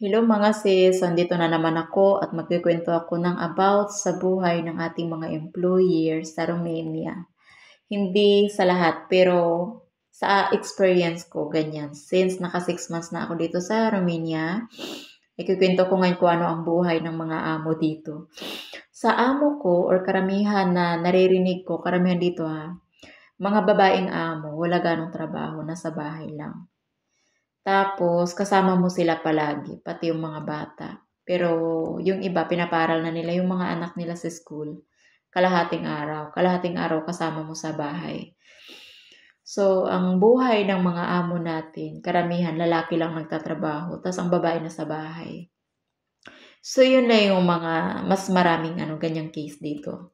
Hello mga sis, andito na naman ako at magkikwento ako ng about sa buhay ng ating mga employer sa Romania. Hindi sa lahat, pero sa experience ko, ganyan. Since naka 6 months na ako dito sa Romania, ikikwento ko ngayon kung ano ang buhay ng mga amo dito. Sa amo ko or karamihan na naririnig ko, karamihan dito mga babaeng amo, wala ganong trabaho, nasa bahay lang. Tapos kasama mo sila palagi, pati yung mga bata. Pero yung iba, pinaparal na nila yung mga anak nila sa school. Kalahating araw. Kalahating araw kasama mo sa bahay. So, ang buhay ng mga amo natin, karamihan lalaki lang nagtatrabaho, tapos ang babae na sa bahay. So, yun na yung mga mas maraming ganyang case dito.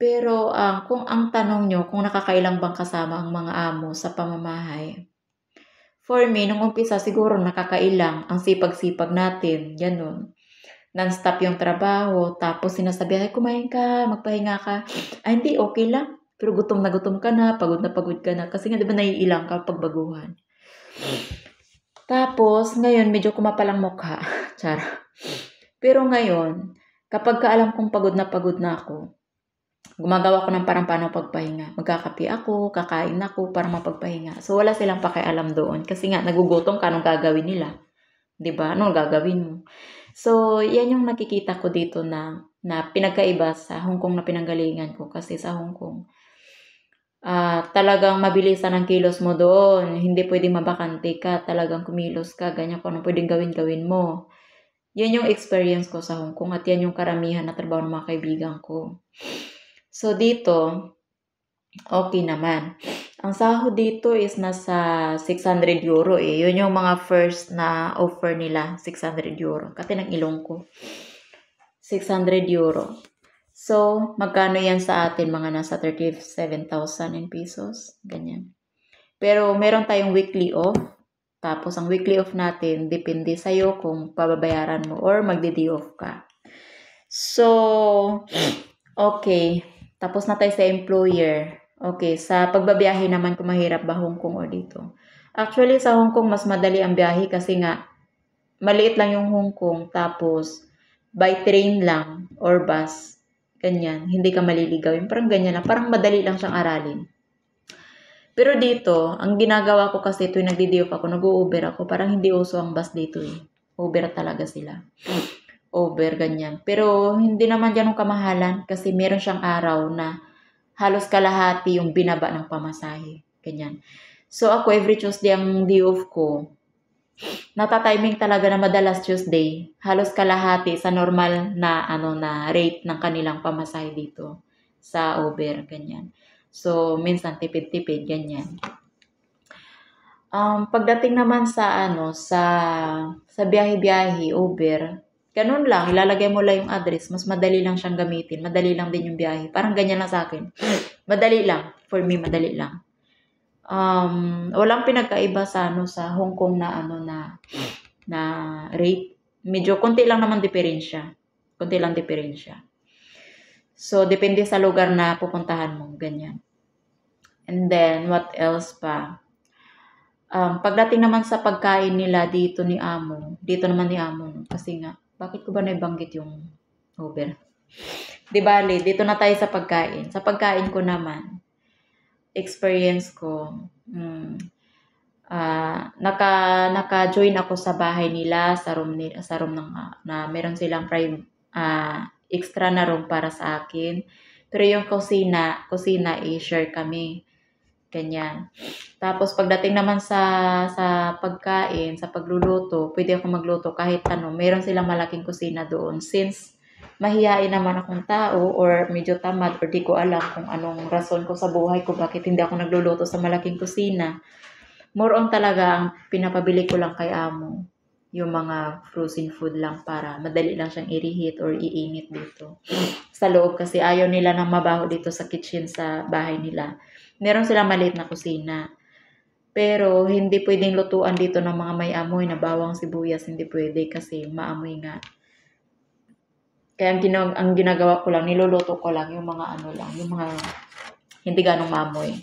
Pero kung ang tanong nyo, kung nakakailang bang kasama ang mga amo sa pamamahay, for me, nung umpisa siguro nakakailang, ang sipag-sipag natin, ganun. Non-stop yung trabaho, tapos sinasabi, ay kumain ka, magpahinga ka. Ay hindi, okay lang. Pero gutom ka na pagod ka na. Kasi nga diba naiilang ka pag baguhan. Tapos, ngayon medyo kumapalang mukha. Chara. Pero ngayon, kapag alam kong pagod na ako, gumagawa ko ng parang paano pagpahinga. Magkakape ako, kakain ako para mapagpahinga. So, wala silang pakialam doon. Kasi nga, nagugutom ka, anong gagawin nila? Diba? Anong gagawin mo? So, yan yung nakikita ko dito na pinagkaiba sa Hong Kong na pinanggalingan ko. Kasi sa Hong Kong, talagang mabilisan ang kilos mo doon. Hindi pwedeng mabakante ka. Talagang kumilos ka. Ganyan kung anong pwedeng gawin mo. Yan yung experience ko sa Hong Kong at yan yung karamihan na trabaho ng mga kaibigan ko. So, dito, okay naman. Ang sahod dito is nasa 600 euro eh. Yun yung mga first na offer nila, 600 euro. Kati ng ilong ko. 600 euro. So, magkano yan sa atin? Mga nasa 37,000 in pesos. Ganyan. Pero meron tayong weekly off. Tapos, ang weekly off natin, depende sa'yo kung pababayaran mo or magdi-day off ka. So, okay. Tapos na tayo sa employer. Okay, sa pagbabiyahe naman kung mahirap ba Hong Kong o dito. Actually, sa Hong Kong, mas madali ang biyahe kasi nga, maliit lang yung Hong Kong. Tapos, by train lang or bus. Ganyan. Hindi ka maliligaw. Yung parang ganyan lang. Parang madali lang siyang aralin. Pero dito, ang ginagawa ko kasi tuwing nagdi-day off ako, nag-u-Uber ako. Parang hindi uso ang bus dito eh. Uber talaga sila. Uber, ganyan. Pero hindi naman ganun kamahalan kasi meron siyang araw na halos kalahati yung binaba ng pamasahe. Ganyan. So ako, every Tuesday ang day off ko, natatiming talaga na madalas Tuesday. Halos kalahati sa normal na na rate ng kanilang pamasahe dito sa Uber, ganyan. So, minsan tipid-tipid, ganyan. Pagdating naman sa sa biyahe-biyahe, Uber, ganun lang, ilalagay mo lang yung address, mas madali lang siyang gamitin, madali lang din yung biyahe. Parang ganyan lang sa akin. Madali lang, for me madali lang. Walang pinagkaiba sa sa Hong Kong na rate. Medyo konti lang naman diferensya. Konti lang diferensya. So depende sa lugar na pupuntahan mo, ganyan. And then what else pa? Pagdating naman sa pagkain nila dito naman ni Amo, kasi nga, bakit ko ba naibanggit yung Uber? Di bali, dito na tayo sa pagkain. Sa pagkain ko naman, experience ko, naka-join ako sa bahay nila, sa room ng, na meron silang extra na room para sa akin. Pero yung kusina i-share kami. Ganyan. Tapos pagdating naman sa pagkain, sa pagluluto, pwede ako magluto kahit meron silang malaking kusina doon. Since mahihain naman akong tao or medyo tamad or di ko alam kung anong rason ko sa buhay ko bakit hindi ako nagluluto sa malaking kusina. More on talaga ang pinapabili ko lang kay Amo. Yung mga frozen food lang para madali lang siyang i-reheat or iinit dito. Sa loob kasi ayaw nila ng mabaho dito sa kitchen sa bahay nila. Meron silang maliit na kusina. Pero hindi pwedeng lutuan dito ng mga may amoy na bawang sibuyas. Hindi pwede kasi maamoy nga. Kaya ang ginagawa ko lang, niluluto ko lang yung mga yung mga hindi ganong maamoy.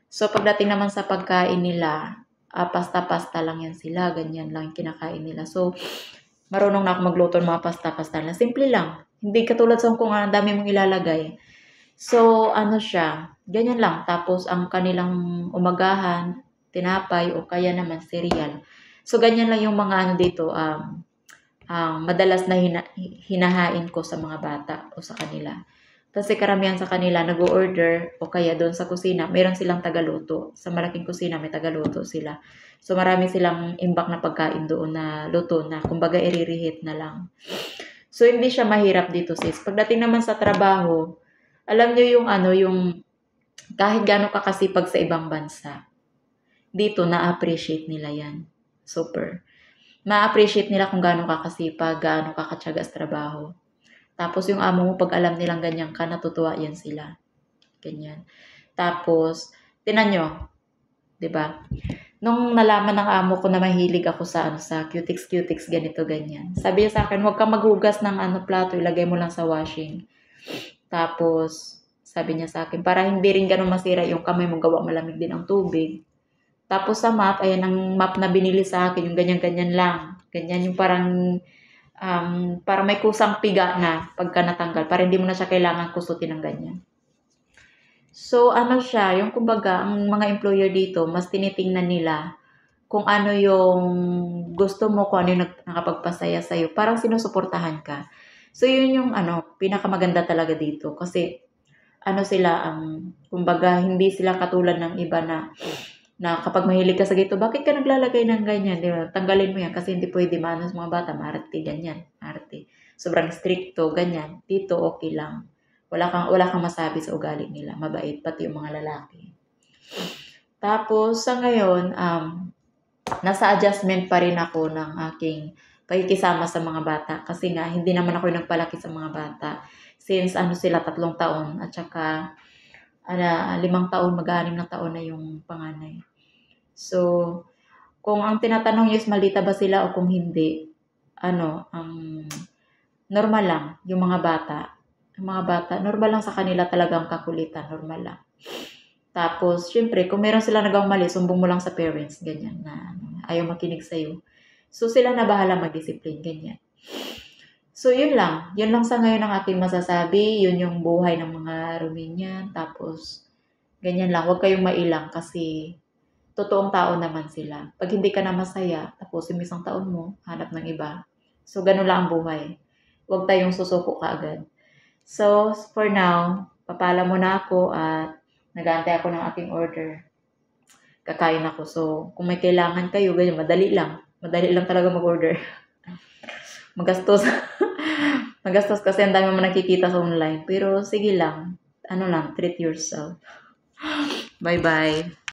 So pagdating naman sa pagkain nila, pasta-pasta lang yan sila, ganyan lang yung kinakain nila. So, marunong na ako magluto ng mga pasta-pasta na simple lang. Hindi katulad sa kung ang dami mong ilalagay. So, ano siya, ganyan lang. Tapos, ang kanilang umagahan, tinapay o kaya naman cereal. So, ganyan lang yung mga ano dito, madalas na hinahain ko sa mga bata o sa kanila. Kasi karamihan sa kanila nag-order o kaya doon sa kusina, meron silang tagaluto. Sa malaking kusina may tagaluto sila. So marami silang imbak na pagkain doon na luto na kumbaga i-reheat na lang. So hindi siya mahirap dito sis. Pagdating naman sa trabaho, alam nyo yung ano, yung kahit gaano ka kasipag sa ibang bansa, dito na-appreciate nila yan. Super. Ma-appreciate nila kung gaano ka kasipag, gaano ka katyaga sa trabaho. Tapos yung amo mo, pag alam nilang ganyan ka, natutuwa yan sila. Ganyan. Tapos, tinan nyo, di ba? Nung nalaman ng amo ko na mahilig ako sa cutics, ganito, ganyan. Sabi niya sa akin, huwag kang maghugas ng plato, ilagay mo lang sa washing. Tapos, sabi niya sa akin, para hindi rin ganun masira yung kamay mo, gawa malamig din ang tubig. Tapos sa map, ayan ang map na binili sa akin, yung ganyan-ganyan lang. Ganyan yung parang para may kusang piga na pagka natanggal, para hindi mo na siya kailangan kusutin ng ganyan. So, ano siya, yung kumbaga, ang mga employer dito, mas tinitingnan nila kung ano yung gusto mo, kung ano yung nakapagpasaya sa'yo. Parang sinusuportahan ka. So, yun yung pinakamaganda talaga dito. Kasi, kumbaga, hindi sila katulad ng iba na kapag mahilig ka sa gito, bakit ka naglalagay ng ganyan? Di ba? Tanggalin mo yan kasi hindi pwede maano sa mga bata, maarte, ganyan, maarte. Sobrang stricto, ganyan. Dito, okay lang. Wala kang masabi sa ugali nila. Mabait, pati yung mga lalaki. Tapos, sa ngayon, nasa adjustment pa rin ako ng aking pakikisama sa mga bata. Kasi nga, hindi naman ako yung nagpalaki sa mga bata. Since, sila 3 taon, at saka, 5 taon, mag-6 na taon na yung panganay. So, kung ang tinatanong nyo is maldita ba sila o kung hindi, normal lang yung mga bata. Yung mga bata, normal lang sa kanila talagang kakulitan, normal lang. Tapos, syempre, kung meron sila nagawang mali, sumbong mo lang sa parents, ganyan, na ayaw makinig sa'yo. So, sila na bahala mag-discipline, ganyan. So, yun lang. Yun lang sa ngayon ang aking masasabi. Yun yung buhay ng mga Romanian. Tapos, ganyan lang. Huwag kayong mailang kasi totoong tao naman sila. Pag hindi ka na masaya, tapos yung isang taon mo, hanap ng iba. So, ganun lang ang buhay. Huwag tayong susuko kaagad. So, for now, papala muna ako at nag-aantay ako ng aking order. Kakain ako. So, kung may kailangan kayo, ganyan, madali lang. Madali lang talaga mag-order. Magastos. Magastos kasi ang dami mo nakikita sa online. Pero, sige lang. Treat yourself. Bye-bye.